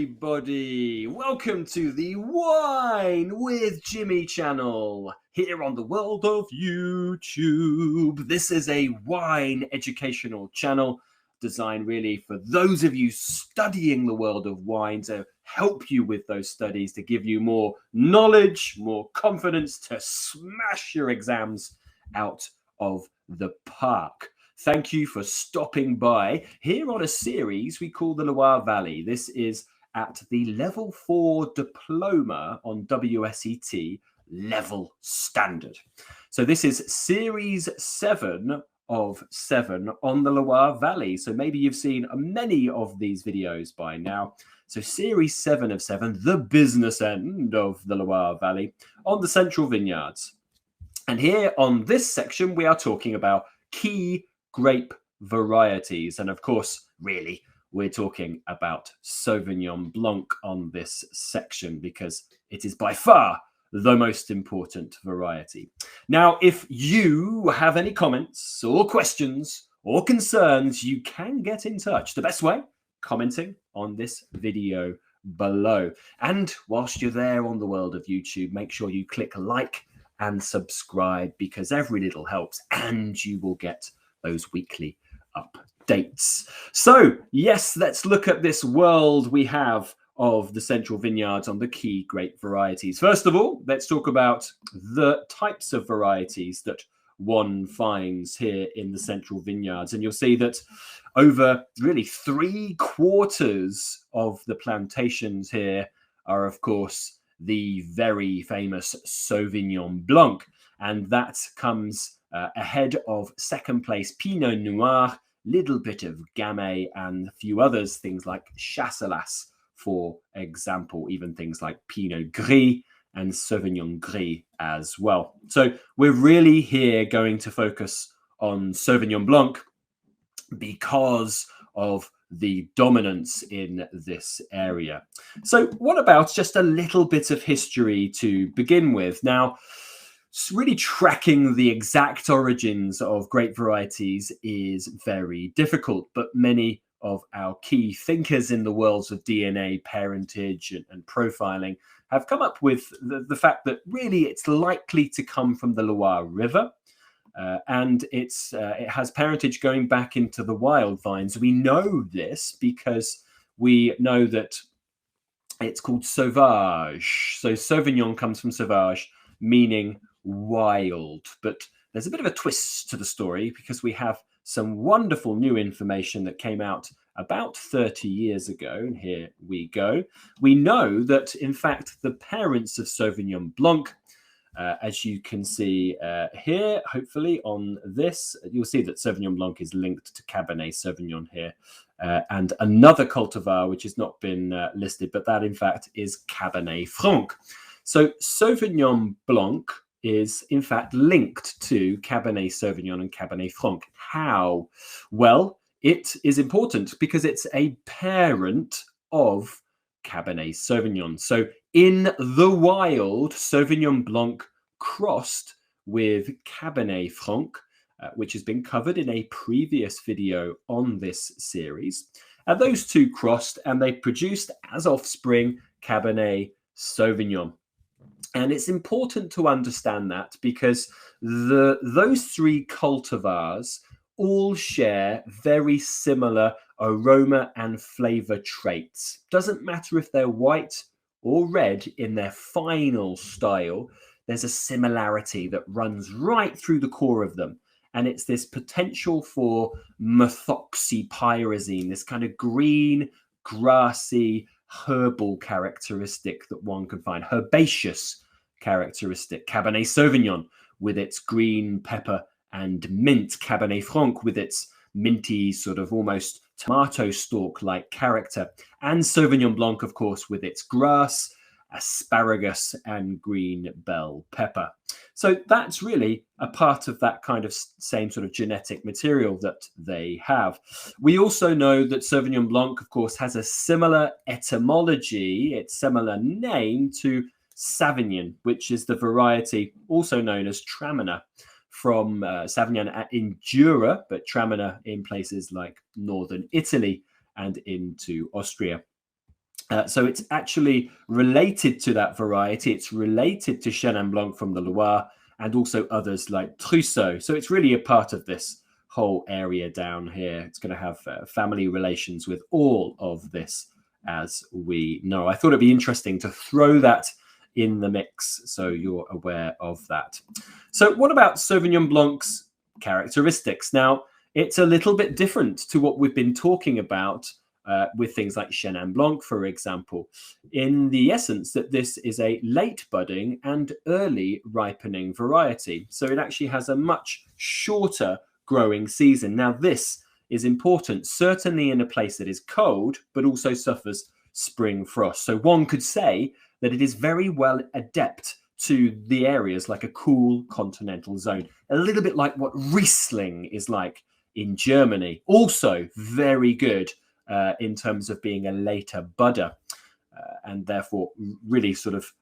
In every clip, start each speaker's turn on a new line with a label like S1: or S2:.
S1: everybody. Welcome to the Wine with Jimmy channel here on the world of YouTube. This is a wine educational channel designed really for those of you studying the world of wine, to help you with those studies, to give you more knowledge, more confidence, to smash your exams out of the park. Thank you for stopping by here on a series we call the Loire Valley. This is at the Level 4 Diploma on WSET Level Standard. So this is Series 7 of 7 on the Loire Valley. So maybe you've seen many of these videos by now. So Series 7 of 7, the business end of the Loire Valley on the Central Vineyards. And here on this section, we are talking about key grape varieties. And of course, really, we're talking about Sauvignon Blanc on this section because it is by far the most important variety. Now, if you have any comments or questions or concerns, you can get in touch. The best way, commenting on this video below. And whilst you're there on the world of YouTube, make sure you click like and subscribe, because every little helps and you will get those weekly updates. So yes, let's look at this world we have of the Central Vineyards on the key grape varieties. First of all, let's talk about the types of varieties that one finds here in the Central Vineyards. And you'll see that over really 3/4 of the plantations here are, of course, the very famous Sauvignon Blanc. And that comes ahead of second place Pinot Noir, little bit of Gamay, and a few others, things like Chasselas, for example, even things like Pinot Gris and Sauvignon Gris as well. So we're really here going to focus on Sauvignon Blanc because of the dominance in this area. So what about just a little bit of history to begin with? Now, really tracking the exact origins of grape varieties is very difficult, but many of our key thinkers in the worlds of DNA, parentage, and profiling have come up with the fact that really it's likely to come from the Loire River. And it has parentage going back into the wild vines. We know this because we know that it's called sauvage. So Sauvignon comes from sauvage, meaning wild. But there's a bit of a twist to the story because we have some wonderful new information that came out about 30 years ago. And here we go. We know that, in fact, the parents of Sauvignon Blanc, as you can see here, hopefully on this, you'll see that Sauvignon Blanc is linked to Cabernet Sauvignon here, and another cultivar which has not been listed, but that in fact is Cabernet Franc. So Sauvignon Blanc is in fact linked to Cabernet Sauvignon and Cabernet Franc. How? Well, it is important because it's a parent of Cabernet Sauvignon. So in the wild, Sauvignon Blanc crossed with Cabernet Franc, which has been covered in a previous video on this series. And those two crossed and they produced as offspring Cabernet Sauvignon. And it's important to understand that because those three cultivars all share very similar aroma and flavor traits. Doesn't matter if they're white or red in their final style, there's a similarity that runs right through the core of them. And it's this potential for methoxypyrazine, this kind of green, grassy, herbal characteristic that one can find, herbaceous characteristic. Cabernet Sauvignon with its green pepper and mint, Cabernet Franc with its minty sort of almost tomato stalk-like character, and Sauvignon Blanc, of course, with its grass, asparagus, and green bell pepper. So that's really a part of that kind of same sort of genetic material that they have. We also know that Sauvignon Blanc, of course, has a similar etymology, its similar name to Savagnin, which is the variety also known as Traminer, from Savagnin in Jura, but Traminer in places like northern Italy and into Austria. So it's actually related to that variety. It's related to Chenin Blanc from the Loire and also others like Trousseau. So it's really a part of this whole area down here. It's going to have family relations with all of this, as we know. I thought it'd be interesting to throw that in the mix so you're aware of that. So what about Sauvignon Blanc's characteristics? Now, it's a little bit different to what we've been talking about with things like Chenin Blanc, for example, in the essence that this is a late budding and early ripening variety. So it actually has a much shorter growing season. Now, this is important, certainly in a place that is cold, but also suffers spring frost. So one could say that it is very well adept to the areas like a cool continental zone, a little bit like what Riesling is like in Germany. Also very good in terms of being a later budder and therefore really sort of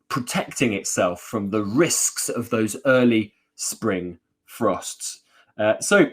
S1: protecting itself from the risks of those early spring frosts. So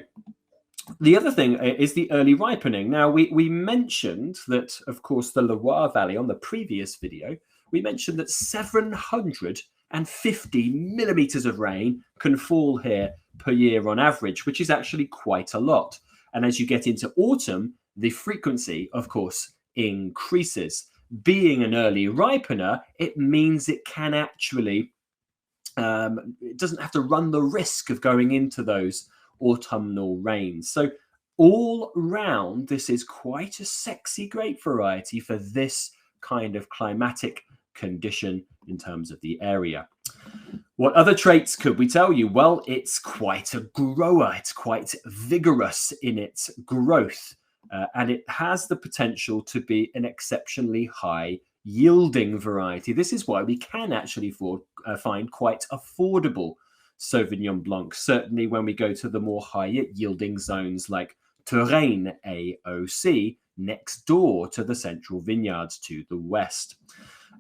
S1: the other thing is the early ripening. Now, we mentioned that, of course, the Loire Valley on the previous video, we mentioned that 750 millimeters of rain can fall here per year on average, which is actually quite a lot. And as you get into autumn, the frequency, of course, increases. Being an early ripener, it means it can actually, it doesn't have to run the risk of going into those autumnal rains. So all round, this is quite a sexy grape variety for this kind of climatic condition in terms of the area. What other traits could we tell you? Well, it's quite a grower. It's quite vigorous in its growth. And it has the potential to be an exceptionally high yielding variety. This is why we can actually find quite affordable Sauvignon Blanc, certainly when we go to the more higher yielding zones like Touraine AOC, next door to the Central Vineyards to the west.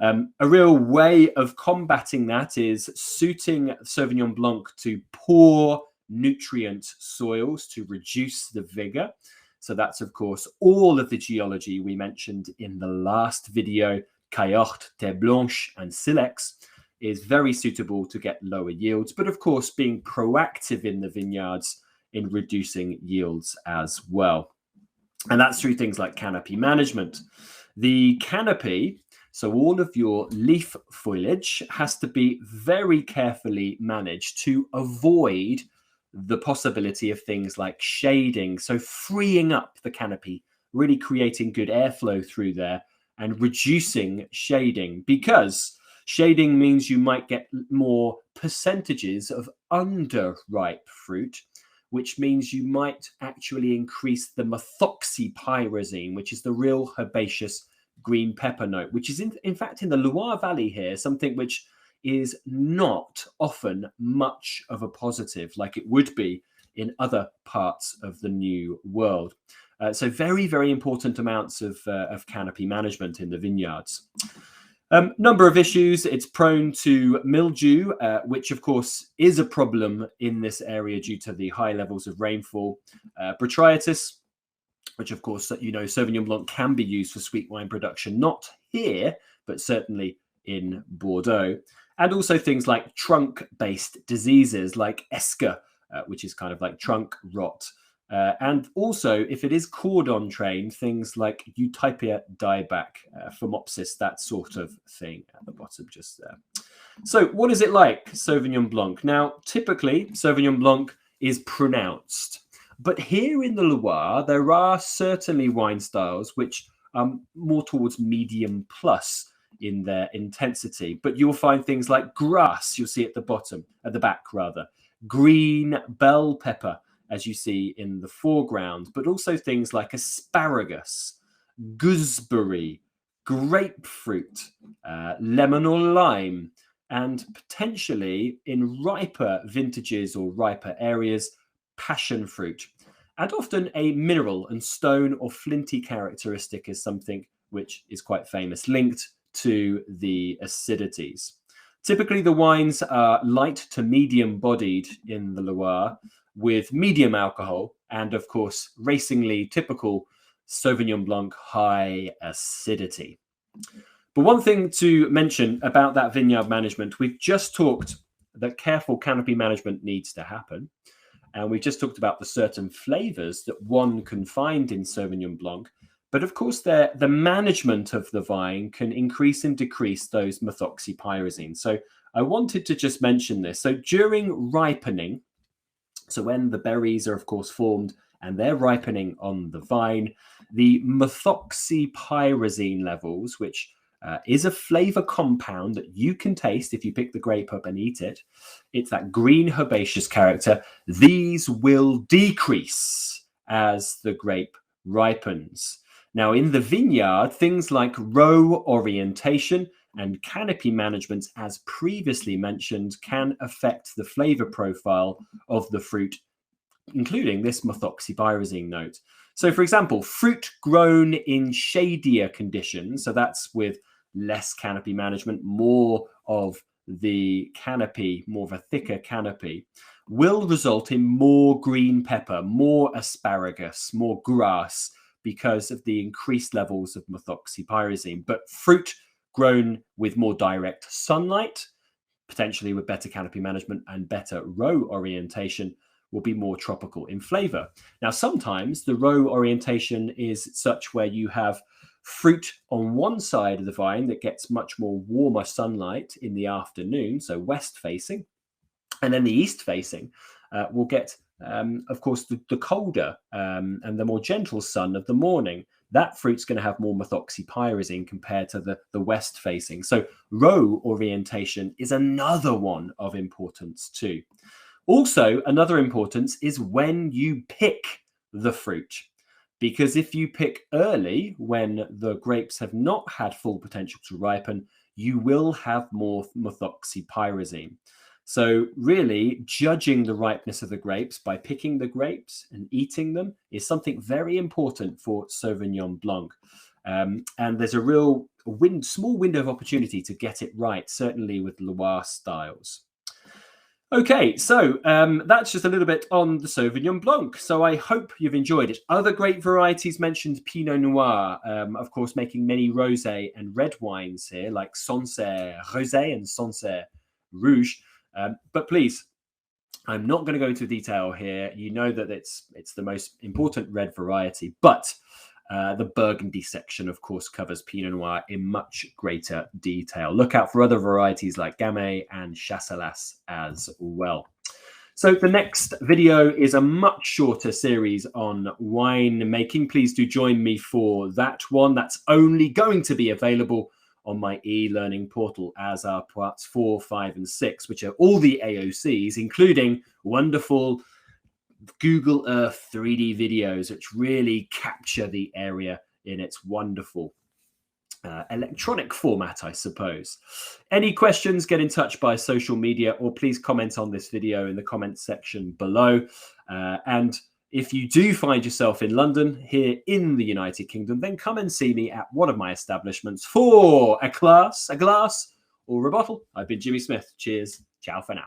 S1: A real way of combating that is suiting Sauvignon Blanc to poor nutrient soils to reduce the vigor. So that's, of course, all of the geology we mentioned in the last video, Cayorte, Terre Blanche, and Silex, is very suitable to get lower yields, but of course, being proactive in the vineyards in reducing yields as well. And that's through things like canopy management. The canopy, so all of your leaf foliage, has to be very carefully managed to avoid the possibility of things like shading. So freeing up the canopy, really creating good airflow through there and reducing shading, because shading means you might get more percentages of underripe fruit, which means you might actually increase the methoxypyrazine, which is the real herbaceous green pepper note, which is in fact in the Loire Valley here, something which is not often much of a positive like it would be in other parts of the New World. So very, very important amounts of canopy management in the vineyards. Number of issues. It's prone to mildew, which of course is a problem in this area due to the high levels of rainfall. Botrytis, which of course, you know, Sauvignon Blanc can be used for sweet wine production, not here, but certainly in Bordeaux. And also things like trunk-based diseases like Esker, which is kind of like trunk rot. And also, if it is cordon trained, things like Eutypia dieback, Phomopsis, that sort of thing at the bottom just there. So what is it like, Sauvignon Blanc? Now, typically, Sauvignon Blanc is pronounced. But here in the Loire, there are certainly wine styles which are more towards medium plus in their intensity. But you'll find things like grass, you'll see at the bottom, at the back rather, green bell pepper, as you see in the foreground, but also things like asparagus, gooseberry, grapefruit, lemon or lime, and potentially in riper vintages or riper areas, passion fruit. And often a mineral and stone or flinty characteristic is something which is quite famous, linked to the acidities. Typically, the wines are light to medium bodied in the Loire, with medium alcohol and, of course, racingly typical Sauvignon Blanc, high acidity. But one thing to mention about that vineyard management, we've just talked that careful canopy management needs to happen. And we just talked about the certain flavors that one can find in Sauvignon Blanc. But of course, the management of the vine can increase and decrease those methoxypyrazines. So I wanted to just mention this. So during ripening, so when the berries are, of course, formed and they're ripening on the vine, the methoxypyrazine levels, which is a flavor compound that you can taste if you pick the grape up and eat it. It's that green herbaceous character. These will decrease as the grape ripens. Now, in the vineyard, things like row orientation and canopy management, as previously mentioned, can affect the flavor profile of the fruit, including this methoxypyrazine note. So, for example, fruit grown in shadier conditions, so that's with less canopy management, more of the canopy, more of a thicker canopy, will result in more green pepper, more asparagus, more grass, because of the increased levels of methoxypyrazine. But fruit grown with more direct sunlight, potentially with better canopy management and better row orientation, will be more tropical in flavor. Now, sometimes the row orientation is such where you have fruit on one side of the vine that gets much more warmer sunlight in the afternoon, so west facing, and then the east facing will get, of course, the colder and the more gentle sun of the morning. That fruit's going to have more methoxypyrazine compared to the west facing. So row orientation is another one of importance too. Also, another importance is when you pick the fruit, because if you pick early when the grapes have not had full potential to ripen, you will have more methoxypyrazine. So really, judging the ripeness of the grapes by picking the grapes and eating them is something very important for Sauvignon Blanc. And there's a real small window of opportunity to get it right, certainly with Loire styles. Okay, so that's just a little bit on the Sauvignon Blanc. So I hope you've enjoyed it. Other grape varieties mentioned Pinot Noir, of course, making many rosé and red wines here, like Sancerre Rosé and Sancerre Rouge. But please, I'm not going to go into detail here. You know that it's the most important red variety, but the Burgundy section, of course, covers Pinot Noir in much greater detail. Look out for other varieties like Gamay and Chasselas as well. So the next video is a much shorter series on wine making. Please do join me for that one. That's only going to be available on my e-learning portal, as are parts 4, 5, and 6, which are all the AOCs, including wonderful Google Earth 3D videos, which really capture the area in its wonderful electronic format, I suppose. Any questions, get in touch by social media, or please comment on this video in the comments section below. And if you do find yourself in London, here in the United Kingdom, then come and see me at one of my establishments for a class, a glass, or a bottle. I've been Jimmy Smith. Cheers. Ciao for now.